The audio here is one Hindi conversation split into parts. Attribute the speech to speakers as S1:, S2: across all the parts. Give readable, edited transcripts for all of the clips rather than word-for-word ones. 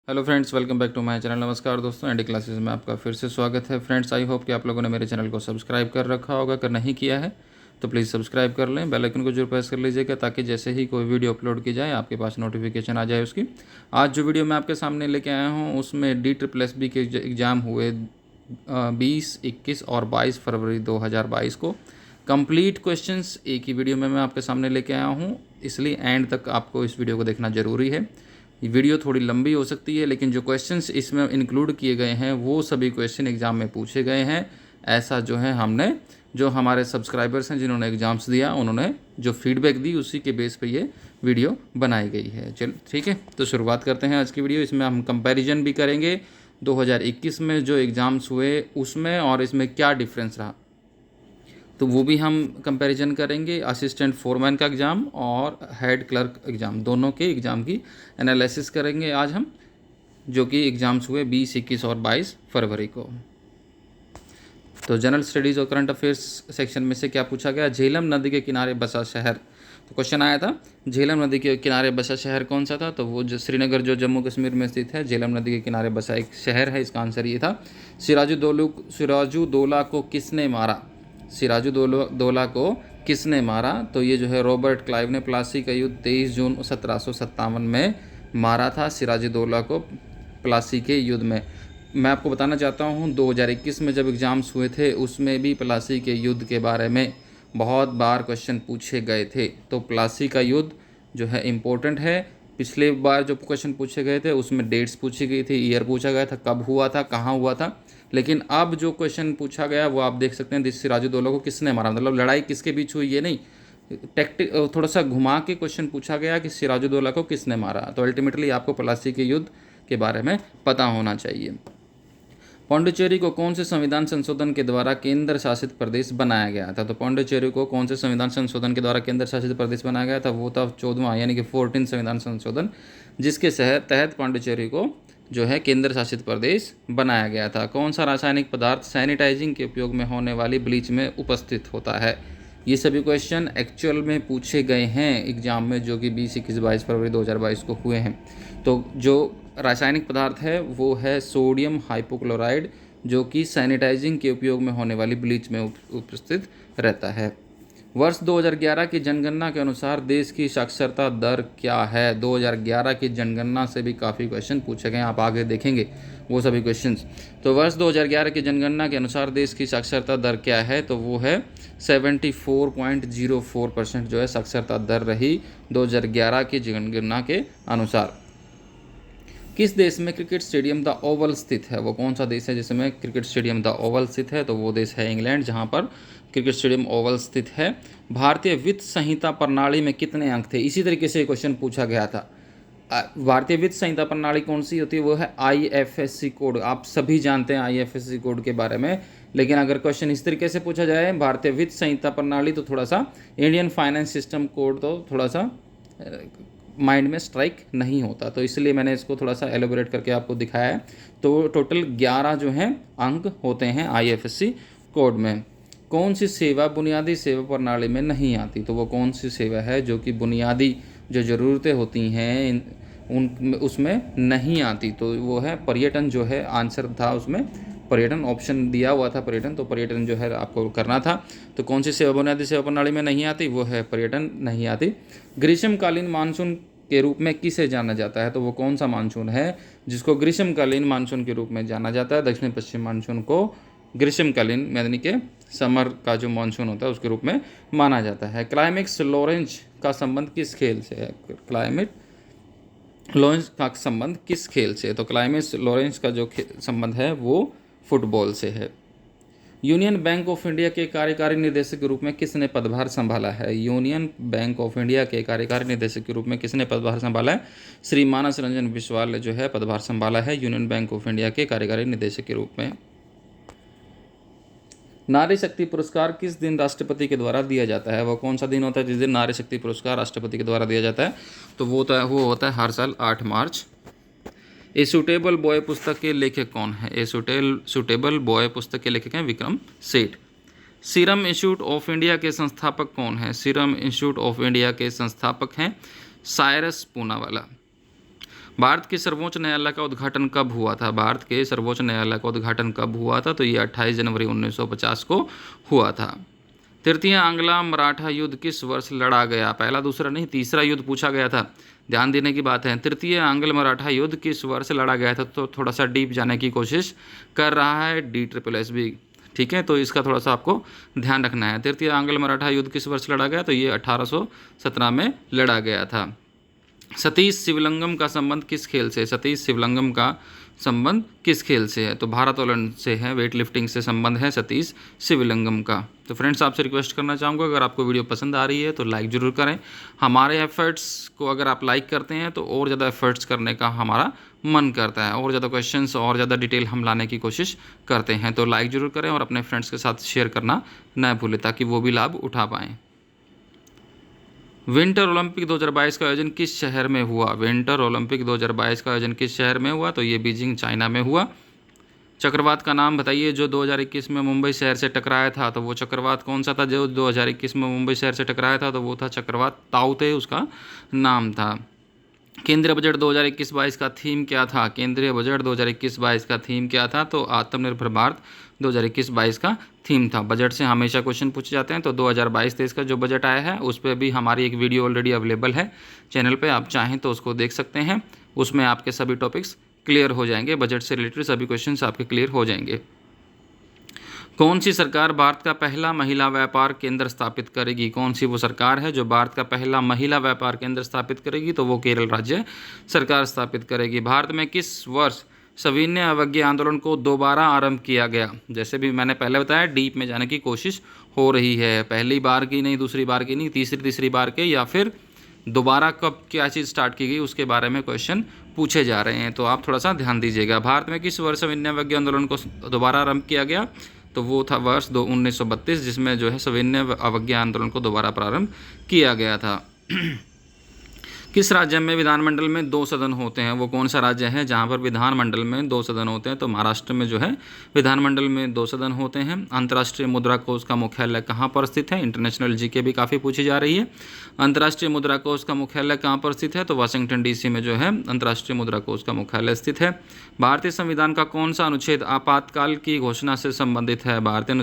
S1: Hello friends, welcome back to my channel. नमस्कार दोस्तों, एनडी क्लासेस में आपका फिर से स्वागत है। फ्रेंड्स, आई होप कि आप लोगों ने मेरे चैनल को सब्सक्राइब कर रखा होगा। अगर नहीं किया है तो प्लीज़ सब्सक्राइब कर लें, बेल आइकन को जरूर प्रेस कर लीजिएगा ताकि जैसे ही कोई वीडियो अपलोड की जाए आपके पास नोटिफिकेशन आ जाए उसकी। आज जो वीडियो मैं आपके सामने लेके आया हूँ उसमें DSSB के एग्ज़ाम हुए 20, 21 और 22 फरवरी 2022 को कंप्लीट क्वेश्चंस एक ही वीडियो में मैं आपके सामने लेके आया हूँ, इसलिए एंड तक आपको इस वीडियो को देखना ज़रूरी है। ये वीडियो थोड़ी लंबी हो सकती है, लेकिन जो क्वेश्चंस इसमें इंक्लूड किए गए हैं वो सभी क्वेश्चन एग्ज़ाम में पूछे गए हैं। ऐसा जो है हमने जो हमारे सब्सक्राइबर्स हैं जिन्होंने एग्ज़ाम्स दिया उन्होंने जो फीडबैक दी उसी के बेस पे ये वीडियो बनाई गई है। चल ठीक है, तो शुरुआत करते हैं आज की वीडियो। इसमें हम कंपैरिजन भी करेंगे 2021 में जो एग्ज़ाम्स हुए उसमें और इसमें क्या डिफरेंस रहा, तो वो भी हम कंपैरिजन करेंगे। असिस्टेंट फोरमैन का एग्ज़ाम और हेड क्लर्क एग्ज़ाम, दोनों के एग्ज़ाम की एनालिसिस करेंगे आज हम, जो कि एग्ज़ाम्स हुए 20, 21 और 22 फरवरी को। तो जनरल स्टडीज़ और करंट अफेयर्स सेक्शन में से क्या पूछा गया? झेलम नदी के किनारे बसा शहर। तो क्वेश्चन आया था झेलम नदी के किनारे बसा शहर कौन सा था? तो वो जो श्रीनगर जो जम्मू कश्मीर में स्थित है, झेलम नदी के किनारे बसा एक शहर है। इसका आंसर ये था। सिराजुद्दौला को किसने मारा? सिराजुद्दौला को किसने मारा? तो ये जो है रॉबर्ट क्लाइव ने प्लासी का युद्ध 23 जून 1757 में मारा था सिराजुद्दौला को, प्लासी के युद्ध में। मैं आपको बताना चाहता हूँ 2021 में जब एग्ज़ाम्स हुए थे उसमें भी प्लासी के युद्ध के बारे में बहुत बार क्वेश्चन पूछे गए थे। तो प्लासी का युद्ध जो है इम्पोर्टेंट है। पिछले बार जो क्वेश्चन पूछे गए थे उसमें डेट्स पूछी गई थी, ईयर पूछा गया था, कब हुआ था, कहाँ हुआ था। लेकिन अब जो क्वेश्चन पूछा गया वो आप देख सकते हैं, सिराजुद्दौला को किसने मारा, मतलब लड़ाई किसके बीच हुई ये नहीं, टेक्टिक थोड़ा सा घुमा के क्वेश्चन पूछा गया कि सिराजुद्दौला को किसने मारा। तो अल्टीमेटली आपको प्लासी के युद्ध के बारे में पता होना चाहिए। पांडिचेरी को कौन से संविधान संशोधन के द्वारा केंद्र शासित प्रदेश बनाया गया था? तो पांडिचेरी को कौन से संविधान संशोधन के द्वारा केंद्र शासित प्रदेश बनाया गया था? वो था 14वां यानी कि 14 संविधान संशोधन, जिसके तहत पांडिचेरी को जो है केंद्र शासित प्रदेश बनाया गया था। कौन सा रासायनिक पदार्थ सैनिटाइजिंग के उपयोग में होने वाली ब्लीच में उपस्थित होता है? ये सभी क्वेश्चन एक्चुअल में पूछे गए हैं एग्जाम में, जो कि 20, 21, 22 फरवरी 2022 को हुए हैं। तो जो रासायनिक पदार्थ है वो है सोडियम हाइपोक्लोराइड, जो कि सैनिटाइजिंग के उपयोग में होने वाली ब्लीच में उपस्थित रहता है। वर्ष 2011 की जनगणना के अनुसार देश की साक्षरता दर क्या है? 2011 की जनगणना से भी काफ़ी क्वेश्चन पूछे गए, आप आगे देखेंगे वो सभी क्वेश्चंस। तो वर्ष 2011 की जनगणना के अनुसार देश की साक्षरता दर क्या है? तो वो है 74.04% जो है साक्षरता दर रही 2011 की जनगणना के अनुसार। किस देश में क्रिकेट स्टेडियम द ओवल स्थित है? वो कौन सा देश है जिसमें क्रिकेट स्टेडियम द ओवल स्थित है? तो वो देश है इंग्लैंड, जहां पर क्रिकेट स्टेडियम ओवल स्थित है। भारतीय वित्त संहिता प्रणाली में कितने अंक थे? इसी तरीके से क्वेश्चन पूछा गया था। भारतीय वित्त संहिता प्रणाली कौन सी होती है? वो है IFSC कोड। आप सभी जानते हैं IFSC कोड के बारे में, लेकिन अगर क्वेश्चन इस तरीके से पूछा जाए भारतीय वित्त संहिता प्रणाली, तो थोड़ा सा इंडियन फाइनेंस सिस्टम कोड तो थोड़ा सा माइंड में स्ट्राइक नहीं होता, तो इसलिए मैंने इसको थोड़ा सा एलोबरेट करके आपको दिखाया है। तो टोटल 11 जो हैं अंक होते हैं IFSC कोड में। कौन सी सेवा बुनियादी सेवा प्रणाली में नहीं आती? तो वो कौन सी सेवा है जो कि बुनियादी जो ज़रूरतें होती हैं उन उसमें नहीं आती? तो वो है पर्यटन, जो है आंसर था उसमें पर्यटन, ऑप्शन दिया हुआ था पर्यटन, तो पर्यटन जो है आपको करना था। तो कौन सी सेवा बुनियादी सेवा प्रणाली में नहीं आती? वो है पर्यटन नहीं आती। ग्रीष्मकालीन मानसून के रूप में किसे जाना जाता है? तो वो कौन सा मानसून है जिसको ग्रीष्मकालीन मानसून के रूप में जाना जाता है? दक्षिण पश्चिम मानसून को ग्रीष्मकालीन यानी कि समर का जो मानसून होता है उसके रूप में माना जाता है। क्लाइमेक्स लॉरेंज का संबंध किस खेल से है? क्लाइमेट लॉरेंज का संबंध किस खेल से? तो क्लाइमेक्स लॉरेंज का जो संबंध है वो फुटबॉल से है। यूनियन बैंक ऑफ इंडिया के कार्यकारी निदेशक के रूप में किसने पदभार संभाला है? यूनियन बैंक ऑफ इंडिया के कार्यकारी निदेशक के रूप में किसने पदभार संभाला है? श्री मानस रंजन बिस्वाल ने जो है पदभार संभाला है यूनियन बैंक ऑफ इंडिया के कार्यकारी निदेशक के रूप में। नारी शक्ति पुरस्कार किस दिन राष्ट्रपति के द्वारा दिया जाता है? वो कौन सा दिन होता है जिस दिन नारी शक्ति पुरस्कार राष्ट्रपति के द्वारा दिया जाता है? तो वो होता है हर साल 8 मार्च। ए सुटेबल बॉय पुस्तक के लेखक कौन है? सुटेबल बॉय पुस्तक के लेखक हैं Vikram Seth. Serum institute of India के संस्थापक कौन है? सीरम इंस्टीट्यूट ऑफ इंडिया के संस्थापक हैं साइरस पूनावाला। भारत के सर्वोच्च न्यायालय का उद्घाटन कब हुआ था? भारत के सर्वोच्च न्यायालय का उद्घाटन कब हुआ था? तो ये 28 जनवरी 1950 को हुआ था। तृतीय आंग्ला मराठा युद्ध किस वर्ष लड़ा गया? पहला दूसरा नहीं, तीसरा युद्ध पूछा गया था, ध्यान देने की बात है। तृतीय आंग्ल मराठा युद्ध किस वर्ष लड़ा गया था? तो थोड़ा सा डीप जाने की कोशिश कर रहा है DSSS, ठीक है, तो इसका थोड़ा सा आपको ध्यान रखना है। तृतीय आंग्ल मराठा युद्ध किस वर्ष लड़ा गया? तो ये 1817 में लड़ा गया था। सतीश शिवलिंगम का संबंध किस खेल से? सतीश शिवलिंगम का संबंध किस खेल से है? तो भारोत्तोलन से है, वेट लिफ्टिंग से संबंध है सतीश शिवलिंगम का। तो फ्रेंड्स, आपसे रिक्वेस्ट करना चाहूँगा, अगर आपको वीडियो पसंद आ रही है तो लाइक ज़रूर करें। हमारे एफर्ट्स को अगर आप लाइक करते हैं तो और ज़्यादा एफर्ट्स करने का हमारा मन करता है, और ज़्यादा क्वेश्चंस और ज़्यादा डिटेल हम लाने की कोशिश करते हैं। तो लाइक ज़रूर करें और अपने फ्रेंड्स के साथ शेयर करना न भूलें, ताकि वो भी लाभ उठा पाएँ। विंटर ओलंपिक 2022 का आयोजन किस शहर में हुआ? विंटर ओलंपिक 2022 का आयोजन किस शहर में हुआ? तो ये बीजिंग, चाइना में हुआ। चक्रवात का नाम बताइए जो 2021 में मुंबई शहर से टकराया था। तो वो चक्रवात कौन सा था जो 2021 में मुंबई शहर से टकराया था? तो वो था चक्रवात ताउते, उसका नाम था। केंद्रीय बजट 2021-22 का थीम क्या था? केंद्रीय बजट 2021-22 का थीम क्या था? तो आत्मनिर्भर भारत 2021-22 का थीम था। बजट से हमेशा क्वेश्चन पूछे जाते हैं, तो 2022-23 का जो बजट आया है उस पर भी हमारी एक वीडियो ऑलरेडी अवेलेबल है चैनल पे, आप चाहें तो उसको देख सकते हैं। उसमें आपके सभी टॉपिक्स क्लियर हो जाएंगे, बजट से रिलेटेड सभी क्वेश्चंस आपके क्लियर हो जाएंगे। कौन सी सरकार भारत का पहला महिला व्यापार केंद्र स्थापित करेगी? कौन सी वो सरकार है जो भारत का पहला महिला व्यापार केंद्र स्थापित करेगी? तो वो केरल राज्य सरकार स्थापित करेगी। भारत में किस वर्ष सविनय अवज्ञा आंदोलन को दोबारा आरंभ किया गया? जैसे भी मैंने पहले बताया, डीप में जाने की कोशिश हो रही है, पहली बार की नहीं, दूसरी बार की नहीं, तीसरी बार के, या फिर दोबारा कब क्या चीज़ स्टार्ट की गई उसके बारे में क्वेश्चन पूछे जा रहे हैं, तो आप थोड़ा सा ध्यान दीजिएगा। भारत में किस वर्ष सविनय अवज्ञा आंदोलन को दोबारा आरंभ किया गया? तो वो था वर्ष 1932, जिसमें जो है सविनय अवज्ञा आंदोलन को दोबारा प्रारंभ किया गया था। किस राज्य में विधानमंडल में 2 सदन होते हैं? वो कौन सा राज्य है जहां पर विधानमंडल में 2 सदन होते हैं? तो महाराष्ट्र में जो है विधानमंडल में 2 सदन होते हैं। अंतर्राष्ट्रीय मुद्रा कोष का मुख्यालय कहाँ पर स्थित है? इंटरनेशनल जीके भी काफ़ी पूछी जा रही है। अंतर्राष्ट्रीय मुद्रा कोष का मुख्यालय कहाँ पर स्थित है? तो वाशिंगटन DC में जो है अंतर्राष्ट्रीय मुद्रा कोष का मुख्यालय स्थित है। भारतीय संविधान का कौन सा अनुच्छेद आपातकाल की घोषणा से संबंधित है? भारतीय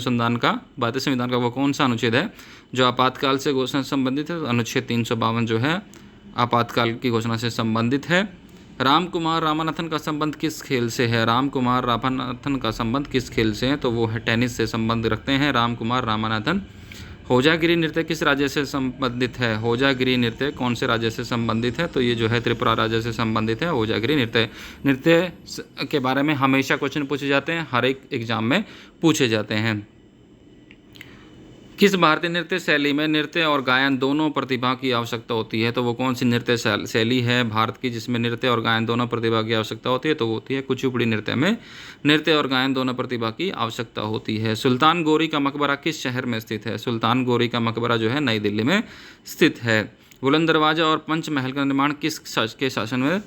S1: संविधान का वो कौन सा अनुच्छेद है जो आपातकाल से घोषणा से संबंधित है? तो अनुच्छेद 352 जो है आपातकाल की घोषणा से संबंधित है। रामकुमार रामनाथन का संबंध किस खेल से है? रामकुमार रामनाथन का संबंध किस खेल से है? तो वो है टेनिस से संबंध रखते हैं रामकुमार रामनाथन। होजागिरी नृत्य किस राज्य से संबंधित है? होजागिरी नृत्य कौन से राज्य से संबंधित है? तो ये जो है त्रिपुरा राज्य से संबंधित है होजागिरी नृत्य के बारे में हमेशा क्वेश्चन पूछे जाते हैं, हर एक एग्जाम में पूछे जाते हैं। किस भारतीय नृत्य शैली में नृत्य और गायन दोनों प्रतिभा की आवश्यकता होती है? तो वो कौन सी नृत्य शैली है भारत की जिसमें नृत्य और गायन दोनों प्रतिभा की आवश्यकता होती है? तो वो होती है कुचिपुड़ी नृत्य में नृत्य और गायन दोनों प्रतिभा की आवश्यकता होती है। सुल्तान गोरी का मकबरा किस शहर में स्थित है? सुल्तान गोरी का मकबरा जो है नई दिल्ली में स्थित है। बुलंद दरवाजा और पंच महल का निर्माण किस के शासन में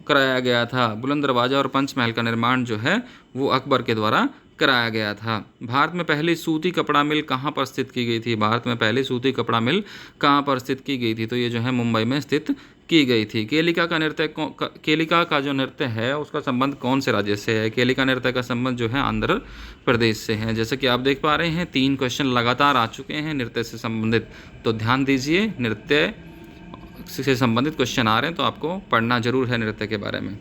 S1: कराया गया था? बुलंद दरवाजा और पंच महल का निर्माण जो है वो अकबर के द्वारा कराया गया था। भारत में पहली सूती कपड़ा मिल कहाँ पर स्थित की गई थी? भारत में पहली सूती कपड़ा मिल कहाँ पर स्थित की गई थी? तो ये जो है मुंबई में स्थित की गई थी। केलिका का जो नृत्य है उसका संबंध कौन से राज्य से है? केलिका नृत्य का संबंध जो है आंध्र प्रदेश से है। जैसे कि आप देख पा रहे हैं 3 क्वेश्चन लगातार आ चुके हैं नृत्य से संबंधित, तो ध्यान दीजिए, नृत्य से संबंधित क्वेश्चन आ रहे हैं तो आपको पढ़ना जरूर है नृत्य के बारे में,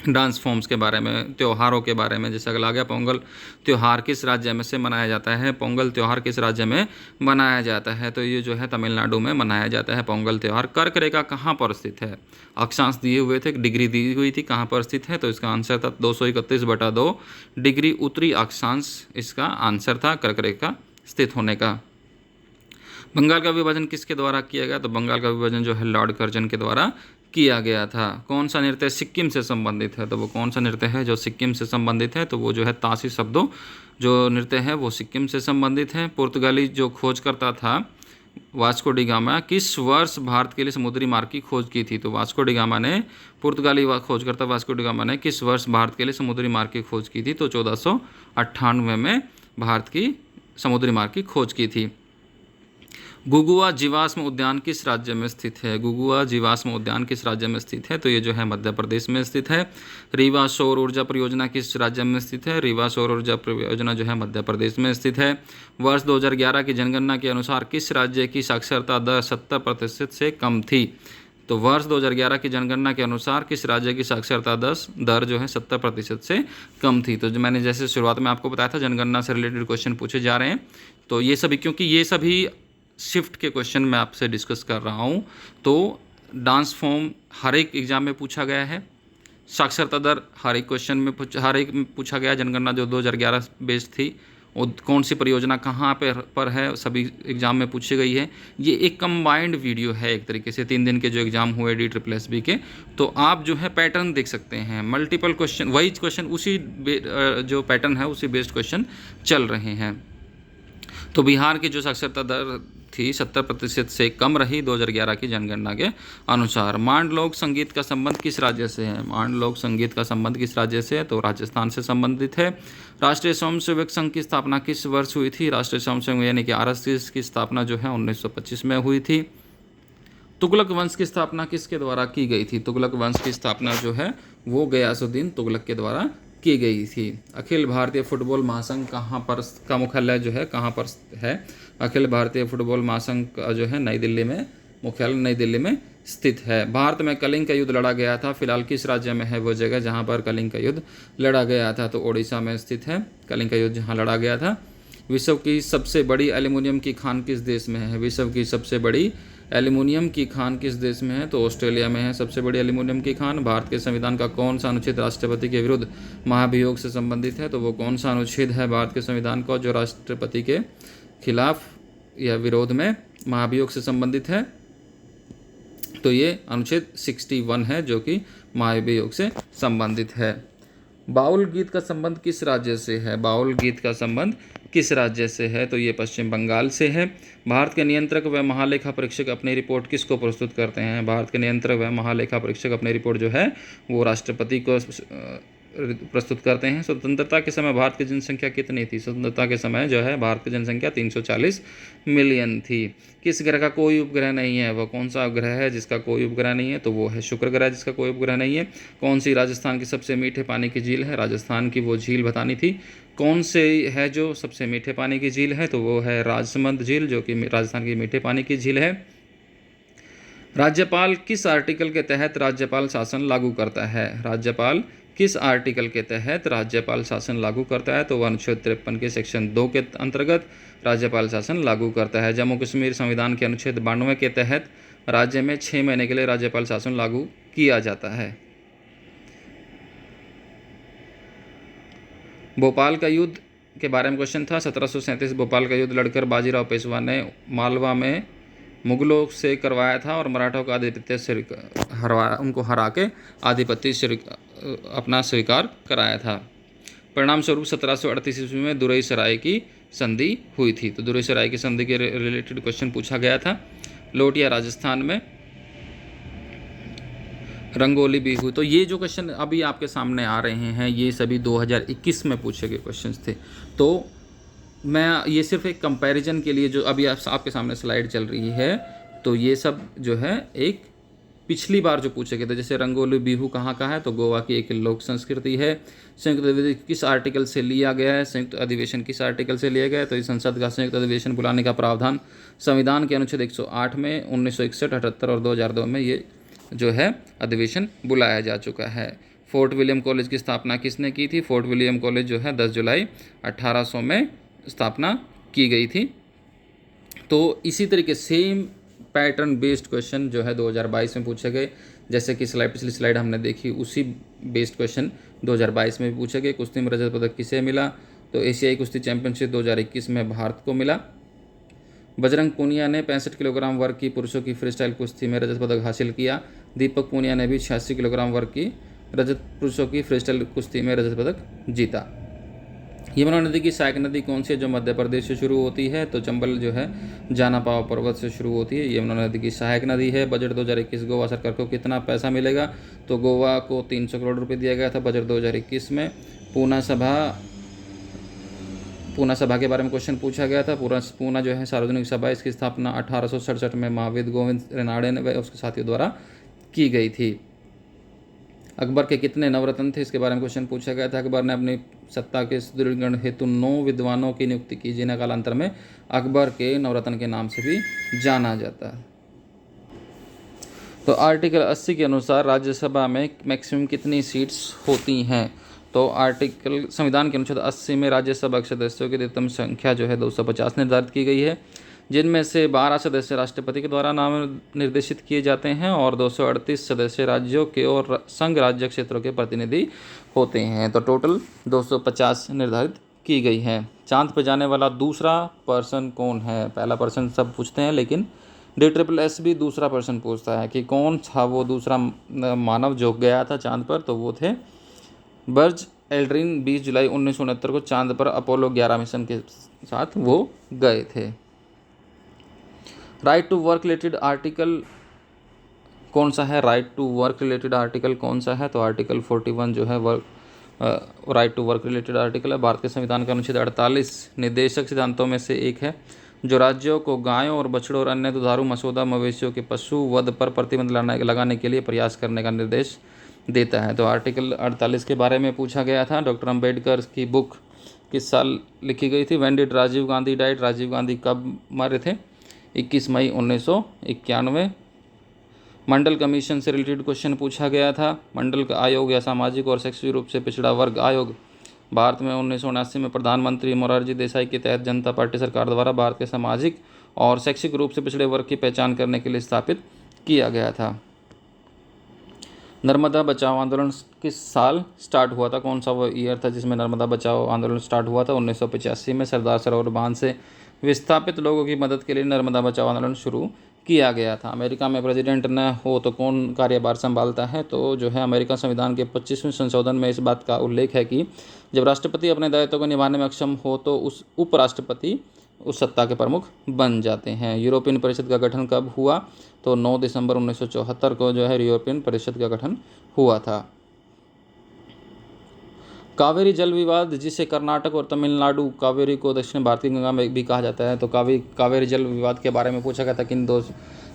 S1: डांस फॉर्म्स के बारे में, त्योहारों के बारे में। जैसे अगला आ गया, पोंगल त्यौहार किस राज्य में से मनाया जाता है? पोंगल त्यौहार किस राज्य में मनाया जाता है? तो ये जो है तमिलनाडु में मनाया जाता है पोंगल त्यौहार। कर्क रेखा कहाँ पर स्थित है? अक्षांश दिए हुए थे, डिग्री दी हुई थी, कहाँ पर स्थित है? तो इसका आंसर था 231/2 डिग्री उत्तरी अक्षांश, इसका आंसर था कर्क रेखा स्थित होने का। बंगाल का विभाजन किसके द्वारा किया गया? तो बंगाल का विभाजन जो है लॉर्ड कर्जन के द्वारा किया गया था। कौन सा नृत्य सिक्किम से संबंधित है? तो वो कौन सा नृत्य है जो सिक्किम से संबंधित है? तो वो जो है ताशी शब्दों जो नृत्य है वो सिक्किम से संबंधित है। पुर्तगाली जो खोजकर्ता था वास्को डी गामा किस वर्ष भारत के लिए समुद्री मार्ग की खोज की थी? तो वास्को डी गामा ने, पुर्तगाली खोजकर्ता वास्को डी गामा ने किस वर्ष भारत के लिए समुद्री मार्ग की खोज की थी? तो 1498 में भारत की समुद्री मार्ग की खोज की थी। गुगुआ जीवाश्म उद्यान किस राज्य में स्थित है? गुगुआ जीवाश्म उद्यान किस राज्य में स्थित है? तो ये जो है मध्य प्रदेश में स्थित है। रीवा सौर ऊर्जा परियोजना किस राज्य में स्थित है? रीवा सौर ऊर्जा परियोजना जो है मध्य प्रदेश में स्थित है। वर्ष 2011 की जनगणना के अनुसार किस राज्य की साक्षरता दर 70% से कम थी? तो वर्ष 2011 की जनगणना के अनुसार किस राज्य की साक्षरता दर जो है 70% से कम थी? तो जो मैंने जैसे शुरुआत में आपको बताया था, जनगणना से रिलेटेड क्वेश्चन पूछे जा रहे हैं। तो ये सभी, क्योंकि ये सभी शिफ्ट के क्वेश्चन मैं आपसे डिस्कस कर रहा हूँ, तो डांस फॉर्म हर एक एग्जाम में पूछा गया है, साक्षरता दर हर एक क्वेश्चन में पूछा गया, जनगणना जो 2011 बेस्ड थी, और कौन सी परियोजना कहाँ पर है सभी एग्ज़ाम में पूछी गई है। ये एक कंबाइंड वीडियो है एक तरीके से, 3 दिन के जो एग्ज़ाम हुए DSSB के, तो आप जो है पैटर्न देख सकते हैं, मल्टीपल क्वेश्चन, वही क्वेश्चन उसी जो पैटर्न है उसी बेस्ड क्वेश्चन चल रहे हैं। तो बिहार की जो साक्षरता दर थी 70% से कम रही 2011 की जनगणना के अनुसार। मांड लोक संगीत का संबंध किस राज्य से है? मांड लोक संगीत का संबंध किस राज्य से है? तो राजस्थान से संबंधित है। राष्ट्रीय स्वयंसेवक संघ की स्थापना किस वर्ष हुई थी? राष्ट्रीय स्वयंसेवक यानी कि RSS की स्थापना जो है 1925 में हुई थी। तुगलक वंश की स्थापना किसके द्वारा की गई थी? तुगलक वंश की स्थापना जो है वो गयासुद्दीन तुगलक के द्वारा की गई थी। अखिल भारतीय फुटबॉल महासंघ कहाँ पर का मुख्यालय जो है कहाँ पर है? अखिल भारतीय फुटबॉल महासंघ का जो है नई दिल्ली में मुख्यालय नई दिल्ली में स्थित है। भारत में कलिंग का युद्ध लड़ा गया था, फिलहाल किस राज्य में है वो जगह जहाँ पर कलिंग का युद्ध लड़ा गया था? तो ओडिशा में स्थित है कलिंग का युद्ध जहाँ लड़ा गया था। विश्व की सबसे बड़ी एल्युमिनियम की खान किस देश में है? विश्व की सबसे बड़ी एल्युमिनियम की खान किस देश में है? तो ऑस्ट्रेलिया में है सबसे बड़ी एल्युमिनियम की खान। भारत के संविधान का कौन सा अनुच्छेद राष्ट्रपति के विरुद्ध महाभियोग से संबंधित है? तो वो कौन सा अनुच्छेद है भारत के संविधान का जो राष्ट्रपति के खिलाफ या विरोध में महाभियोग से संबंधित है? तो ये अनुच्छेद 61 है जो कि महाभियोग से संबंधित है। बाउल गीत का संबंध किस राज्य से है? बाउल गीत का संबंध किस राज्य से है? तो ये पश्चिम बंगाल से है। भारत के नियंत्रक व महालेखा परीक्षक अपनी रिपोर्ट किसको प्रस्तुत करते हैं? भारत के नियंत्रक व महालेखा परीक्षक अपनी रिपोर्ट जो है वो राष्ट्रपति को प्रस्तुत करते हैं। स्वतंत्रता के समय भारत की जनसंख्या कितनी थी? स्वतंत्रता के समय जो है भारत की जनसंख्या 340 मिलियन थी। किस ग्रह का कोई उपग्रह नहीं है? वह कौन सा ग्रह है जिसका कोई उपग्रह नहीं है? तो वो है शुक्र ग्रह जिसका कोई उपग्रह नहीं है। कौन सी राजस्थान की सबसे मीठे पानी की झील है? राजस्थान की वो झील बतानी थी कौन से है जो सबसे मीठे पानी की झील है? तो वो है राजसमंद झील जो कि राजस्थान की मीठे पानी की झील है। राज्यपाल किस आर्टिकल के तहत राज्यपाल शासन लागू करता है? राज्यपाल किस आर्टिकल के तहत राज्यपाल शासन लागू करता है? तो अनुच्छेद 53 के सेक्शन 2 के अंतर्गत राज्यपाल शासन लागू करता है। जम्मू कश्मीर संविधान के अनुच्छेद 92 के तहत राज्य में 6 महीने के लिए राज्यपाल शासन लागू किया जाता है। भोपाल का युद्ध के बारे में क्वेश्चन था। 1737 भोपाल का युद्ध लड़कर बाजीराव पेशवा ने मालवा में मुगलों से करवाया था और मराठों का आधिपत्य से उनको हरा के आधिपत्य अपना स्वीकार कराया था। परिणाम स्वरूप 1738 ईस्वी में दुरई सराय की संधि हुई थी। तो दुरई सराय की संधि के रिलेटेड क्वेश्चन पूछा गया था। लोटिया राजस्थान में, रंगोली बिहू। तो ये जो क्वेश्चन अभी आपके सामने आ रहे हैं ये सभी 2021 में पूछे गए क्वेश्चंस थे। तो मैं ये सिर्फ एक कंपैरिजन के लिए जो अभी आपके सामने स्लाइड चल रही है, तो ये सब जो है एक पिछली बार जो पूछे गए थे। जैसे रंगोली बिहू कहाँ का है? तो गोवा की एक लोक संस्कृति है। संयुक्त अधिवेशन किस आर्टिकल से लिया गया है? संयुक्त अधिवेशन किस आर्टिकल से लिया गया है? तो इस संसद का संयुक्त अधिवेशन बुलाने का प्रावधान संविधान के अनुच्छेद 108 में 1961, 78 और 2002 में ये जो है अधिवेशन बुलाया जा चुका है। फोर्ट विलियम कॉलेज की स्थापना किसने की थी? फोर्ट विलियम कॉलेज जो है 10 जुलाई 1800 में स्थापना की गई थी। तो इसी तरीके सेम पैटर्न बेस्ड क्वेश्चन जो है 2022 में पूछे गए। जैसे कि पिछली स्लाइड हमने देखी उसी बेस्ड क्वेश्चन 2022 में भी पूछे गए। कुश्ती में रजत पदक किसे मिला? तो एशियाई कुश्ती चैंपियनशिप 2021 में भारत को मिला। बजरंग पूनिया ने 65 किलोग्राम वर्ग की पुरुषों की फ्रीस्टाइल कुश्ती में रजत पदक हासिल किया। दीपक पूनिया ने भी 86 किलोग्राम वर्ग की पुरुषों की फ्रीस्टाइल कुश्ती में रजत पदक जीता। यमुना नदी की सहायक नदी कौन सी है जो मध्य प्रदेश से शुरू होती है? तो चंबल जो है जानापाव पर्वत से शुरू होती है। यमुना नदी की सहायक नदी है। बजट 2021 गोवा सरकार को कितना पैसा मिलेगा? तो गोवा को 300 करोड़ रुपए दिया गया था बजट 2021 में। पूना सभा के बारे में क्वेश्चन पूछा गया था। पूना जो है सार्वजनिक सभा, इसकी स्थापना 1867 में महावीर गोविंद रेनाडे ने व उसके साथियों द्वारा की गई थी। अकबर के कितने नवरत्न थे, इसके बारे में क्वेश्चन पूछा गया था। अकबर ने अपनी सत्ता के सुदृढ़ीकरण हेतु 9 विद्वानों की नियुक्ति की, जिन्हें कालांतर में अकबर के नवरत्न के नाम से भी जाना जाता है। तो आर्टिकल 80 के अनुसार राज्यसभा में मैक्सिमम कितनी सीट्स होती हैं? तो आर्टिकल संविधान के अनुच्छेद 80 में राज्यसभा के सदस्यों की अधिकतम संख्या जो है 250 निर्धारित की गई है, जिनमें से 12 सदस्य राष्ट्रपति के द्वारा नाम निर्देशित किए जाते हैं और 238 सदस्य राज्यों के और संघ राज्य क्षेत्रों के प्रतिनिधि होते हैं। तो टोटल 250 निर्धारित की गई है। चांद पर जाने वाला दूसरा पर्सन कौन है? पहला पर्सन सब पूछते हैं, लेकिन DSSS भी दूसरा पर्सन पूछता है कि कौन था वो दूसरा मानव जो गया था चांद पर। तो वो थे बर्ज एल्ड्रिन। 20 जुलाई 1969 को चांद पर अपोलो 11 मिशन के साथ वो गए थे। Right to work related article कौन सा है? Right to work related article कौन सा है? तो आर्टिकल 41 जो है right to work related article है। भारत के संविधान का अनुच्छेद 48 निर्देशक सिद्धांतों में से एक है, जो राज्यों को गायों और बछड़ों और अन्य दुधारू मसौदा मवेशियों के पशु वध पर प्रतिबंध लगाने के लिए प्रयास करने का निर्देश देता है। तो आर्टिकल 48 के बारे में पूछा गया था। डॉक्टर अम्बेडकर की बुक किस साल लिखी गई थी? When did Rajiv Gandhi died? Rajiv Gandhi कब मरे थे? 21 मई 1991। मंडल कमीशन से रिलेटेड क्वेश्चन पूछा गया था। मंडल का आयोग या सामाजिक और शैक्षिक रूप से पिछड़ा वर्ग आयोग भारत में 1979 में प्रधानमंत्री मोरारजी देसाई के तहत जनता पार्टी सरकार द्वारा भारत के सामाजिक और शैक्षिक रूप से पिछड़े वर्ग की पहचान करने के लिए स्थापित किया गया था। नर्मदा बचाओ आंदोलन किस साल स्टार्ट हुआ था? कौन सा वो ईयर था जिसमें नर्मदा बचाओ आंदोलन स्टार्ट हुआ था? 1985 में सरदार सरोवर बांध से विस्थापित लोगों की मदद के लिए नर्मदा बचाओ आंदोलन शुरू किया गया था। अमेरिका में प्रेसिडेंट न हो तो कौन कार्यभार संभालता है? तो जो है अमेरिका संविधान के 25वें संशोधन में इस बात का उल्लेख है कि जब राष्ट्रपति अपने दायित्व को निभाने में अक्षम हो तो उस उपराष्ट्रपति उस सत्ता के प्रमुख बन जाते हैं। यूरोपियन परिषद का गठन कब हुआ? तो 9 दिसंबर 1974 को जो है यूरोपियन परिषद का गठन हुआ था। कावेरी जल विवाद, जिसे कर्नाटक और तमिलनाडु कावेरी को दक्षिण भारत की गंगा में भी कहा जाता है, तो कावेरी जल विवाद के बारे में पूछा गया था किन दो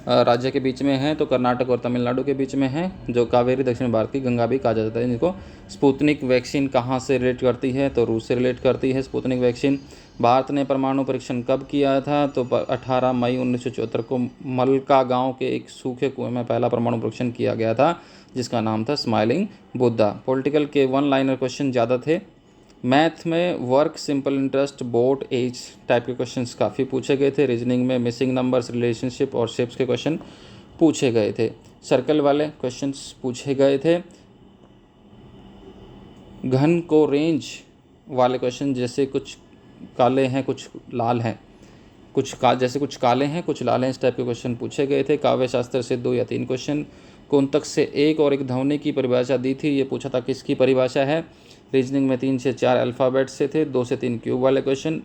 S1: राज्य के बीच में है? तो कर्नाटक और तमिलनाडु के बीच में है, जो कावेरी दक्षिण भारत की गंगा भी कहा जाता है। जिनको स्पुतनिक वैक्सीन कहाँ से रिलेट करती है? तो रूस से रिलेट करती है स्पुतनिक वैक्सीन। भारत ने परमाणु परीक्षण कब किया था? तो 18 मई 1974 को मलका गांव के एक सूखे कुएं में पहला परमाणु परीक्षण किया गया था, जिसका नाम था स्माइलिंग बुद्धा। पॉलिटिकल के 1 लाइनर क्वेश्चन ज़्यादा थे। मैथ में work, simple interest, boat, age type के क्वेश्चंस काफ़ी पूछे गए थे। रीजनिंग में मिसिंग नंबर्स, रिलेशनशिप और शेप्स के क्वेश्चन पूछे गए थे। सर्कल वाले क्वेश्चंस पूछे गए थे। घन को रेंज वाले क्वेश्चन, जैसे कुछ काले हैं कुछ लाल हैं, जैसे कुछ काले हैं कुछ लाल हैं, इस टाइप के क्वेश्चन पूछे गए थे। काव्य शास्त्र से 2 या 3 क्वेश्चन। कुंतक से एक और एक ध्वनि की परिभाषा दी थी, ये पूछा था किसकी परिभाषा है। रीजनिंग में 3 से 4 अल्फ़ाबेट से थे। 2 से 3 क्यूब वाले क्वेश्चन।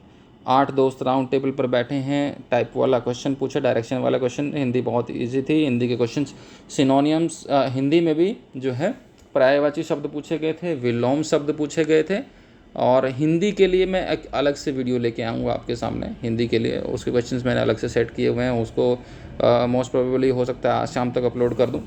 S1: 8 दोस्त राउंड टेबल पर बैठे हैं टाइप वाला क्वेश्चन पूछा। डायरेक्शन वाला क्वेश्चन। हिंदी बहुत ईजी थी। हिंदी के क्वेश्चन सिनोनियम्स, हिंदी में भी जो है पर्यायवाची शब्द पूछे गए थे, विलोम शब्द पूछे गए थे। और हिंदी के लिए मैं एक अलग से वीडियो लेके आऊँगा आपके सामने। हिंदी के लिए उसके क्वेश्चंस मैंने अलग से सेट किए हुए हैं, उसको मोस्ट प्रोबेबली हो सकता है आज शाम तक अपलोड कर दूँ,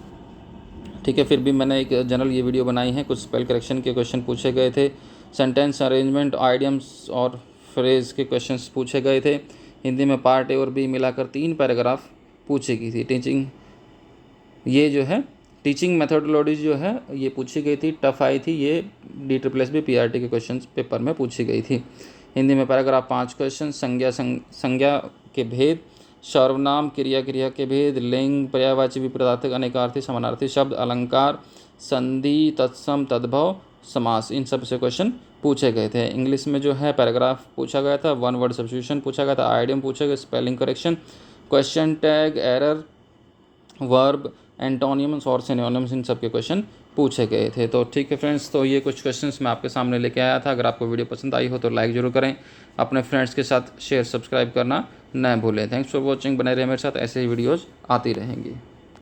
S1: ठीक है। फिर भी मैंने एक जनरल ये वीडियो बनाई है। कुछ स्पेल करेक्शन के क्वेश्चन पूछे गए थे। सेंटेंस अरेंजमेंट, आइडियम्स और फ्रेज के क्वेश्चंस पूछे गए थे। हिंदी में पार्ट ए और बी मिलाकर 3 पैराग्राफ पूछी गई थी। ये जो है टीचिंग मेथोडोलॉजी जो है ये पूछी गई थी, टफ आई थी। ये DSSS PRT के क्वेश्चन पेपर में पूछी गई थी। हिंदी में पैराग्राफ 5 क्वेश्चन। संज्ञा के भेद, सर्वनाम, क्रिया के भेद, लिंग, पर्यायवाची, विपरीतार्थक, अनेकार्थी, समानार्थी शब्द, अलंकार, संधि, तत्सम, तद्भव, समास, इन सब से क्वेश्चन पूछे गए थे। इंग्लिश में जो है पैराग्राफ पूछा गया था। 1 वर्ड सब्स्टिट्यूशन पूछा गया था। आइडियम पूछे गए, spelling correction, question tag, error, verb, एंटोनियम्स और सिनोनिम्स, इन सब के क्वेश्चन पूछे गए थे। तो ठीक है फ्रेंड्स, तो ये कुछ क्वेश्चंस मैं आपके सामने लेके आया था। अगर आपको वीडियो पसंद आई हो तो लाइक जरूर करें, अपने फ्रेंड्स के साथ शेयर सब्सक्राइब करना न भूलें। Thanks for watching. बने रहे मेरे साथ, ऐसे ही वीडियोज़ आती रहेंगी।